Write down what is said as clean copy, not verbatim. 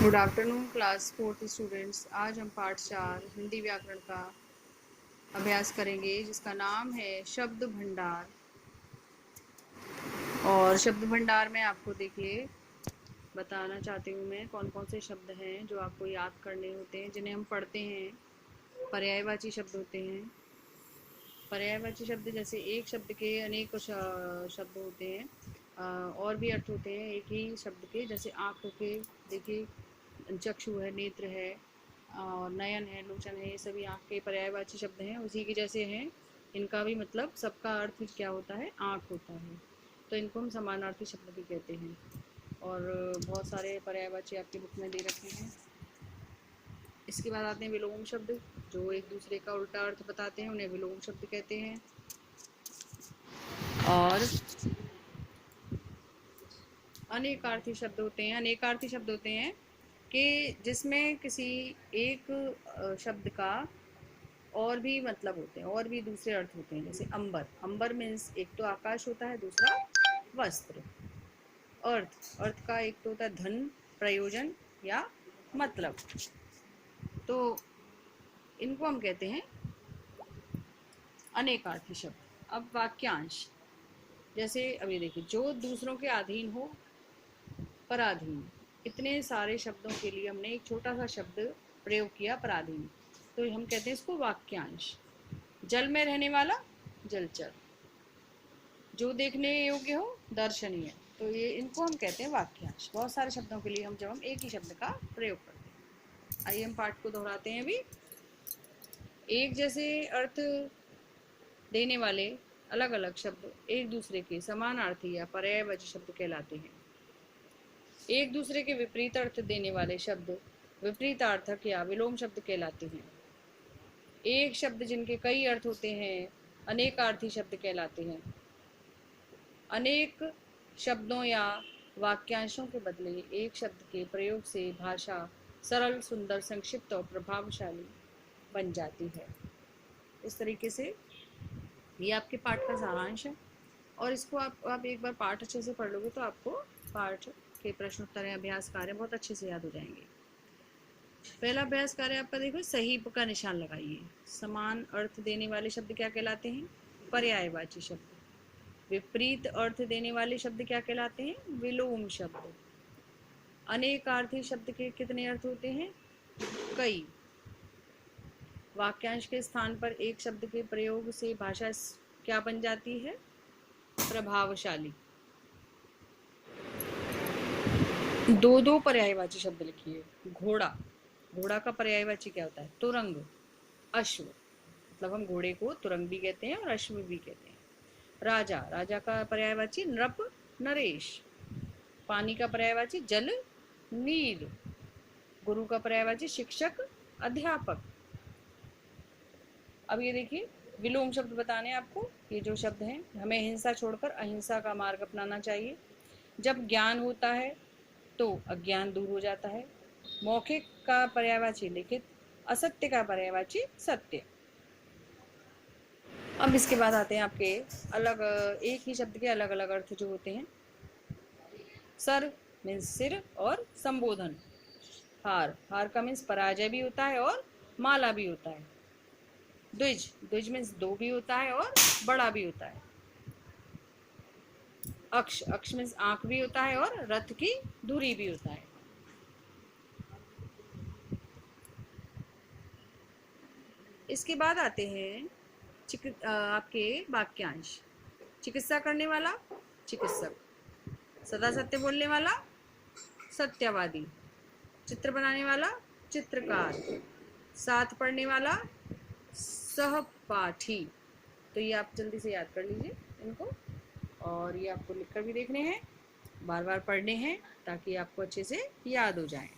Good afternoon class 4th students. आज हम पाठ 4 हिंदी व्याकरण का अभ्यास करेंगे जिसका नाम है शब्द भंडार। और शब्द भंडार में आपको देखिए बताना चाहती हूँ मैं कौन कौन से शब्द हैं जो आपको याद करने होते हैं, जिन्हें हम पढ़ते हैं। पर्यायवाची शब्द होते हैं। पर्यायवाची शब्द जैसे एक शब्द के अनेक शब्द होते हैं और भी अर्थ होते हैं एक ही शब्द के, जैसे आँखों के देखिए चक्षु है, नेत्र है और नयन है, लोचन है, ये सभी आँख के पर्यायवाची शब्द हैं, उसी के जैसे हैं। इनका भी मतलब सबका अर्थ क्या होता है, आँख होता है, तो इनको हम समानार्थी शब्द भी कहते हैं। और बहुत सारे पर्यायवाची आपकी बुक में दे रखे हैं। इसके बाद आते हैं विलोम शब्द, जो एक दूसरे का उल्टा अर्थ बताते हैं, उन्हें विलोम शब्द कहते हैं। और अनेकार्थी शब्द होते हैं। अनेकार्थी शब्द होते हैं कि जिसमें किसी एक शब्द का और भी मतलब होते हैं, और भी दूसरे अर्थ होते हैं। जैसे अंबर, अंबर मीन्स एक तो आकाश होता है, दूसरा वस्त्र। अर्थ, अर्थ का एक तो होता है धन, प्रयोजन या मतलब, तो इनको हम कहते हैं अनेकार्थी शब्द। अब वाक्यांश, जैसे अभी देखिए, जो दूसरों के अधीन हो, पराधीन, इतने सारे शब्दों के लिए हमने एक छोटा सा शब्द प्रयोग किया, पराधीन, तो हम कहते हैं इसको वाक्यांश। जल में रहने वाला जलचर, जो देखने योग्य हो दर्शनीय, तो ये इनको हम कहते हैं वाक्यांश। बहुत सारे शब्दों के लिए हम जब हम एक ही शब्द का प्रयोग करते हैं। आइए हम पाठ को दोहराते हैं अभी। एक जैसे अर्थ देने वाले अलग अलग शब्द एक दूसरे के समानार्थी या पर्यायवाची शब्द कहलाते हैं। एक दूसरे के विपरीत अर्थ देने वाले शब्द विपरीतार्थक या विलोम शब्द कहलाते हैं। एक शब्द जिनके कई अर्थ होते हैं अनेकार्थी शब्द कहलाते हैं। अनेक शब्दों या वाक्यांशों के बदले एक शब्द के प्रयोग से भाषा सरल, सुंदर, संक्षिप्त और प्रभावशाली बन जाती है। इस तरीके से ये आपके पाठ का सारांश है, और इसको आप एक बार पाठ अच्छे से पढ़ लोगे तो आपको पाठ के प्रश्न उत्तर अभ्यास कार्य बहुत अच्छे से याद हो जाएंगे। पहला अभ्यास कार्य आपका देखो, सही का निशान लगाइए। समान अर्थ देने वाले शब्द क्या कहलाते हैं, पर्यायवाची शब्द। विपरीत अर्थ देने वाले शब्द क्या कहलाते हैं, विलोम शब्द। अनेकार्थी शब्द के कितने अर्थ होते हैं, कई। वाक्यांश के स्थान पर एक शब्द के प्रयोग से भाषा क्या बन जाती है, प्रभावशाली। दो दो पर्यायवाची शब्द लिखिए। घोड़ा, घोड़ा का पर्यायवाची क्या होता है, तुरंग। अश्व, मतलब हम घोड़े को तुरंग भी कहते हैं और अश्व भी कहते हैं। राजा, राजा का पर्यायवाची नृप, नरेश। पानी का पर्यायवाची जल, नीर। गुरु का पर्यायवाची शिक्षक, अध्यापक। अब ये देखिए विलोम शब्द बताने आपको। ये जो शब्द हैं, हमें हिंसा छोड़कर अहिंसा का मार्ग अपनाना चाहिए। जब ज्ञान होता है तो अज्ञान दूर हो जाता है। मौखिक का पर्यायवाची लिखित, असत्य का पर्यायवाची सत्य। अब इसके बाद आते हैं आपके अलग एक ही शब्द के अलग अलग अर्थ जो होते हैं। सर मीन्स सिर और संबोधन। हार, हार का मीन्स पराजय भी होता है और माला भी होता है। द्विज, द्विज मीन्स दो भी होता है और बड़ा भी होता है। अक्ष, अक्ष मीन्स आंख भी होता है और रथ की धुरी भी होता है। इसके बाद आते हैं आपके वाक्यांश। चिकित्सा करने वाला चिकित्सक, सदा सत्य बोलने वाला सत्यवादी, चित्र बनाने वाला चित्रकार, साथ पढ़ने वाला सहपाठी। तो ये आप जल्दी से याद कर लीजिए इनको, और ये आपको लिखकर भी देखने हैं, बार बार पढ़ने हैं ताकि आपको अच्छे से याद हो जाए।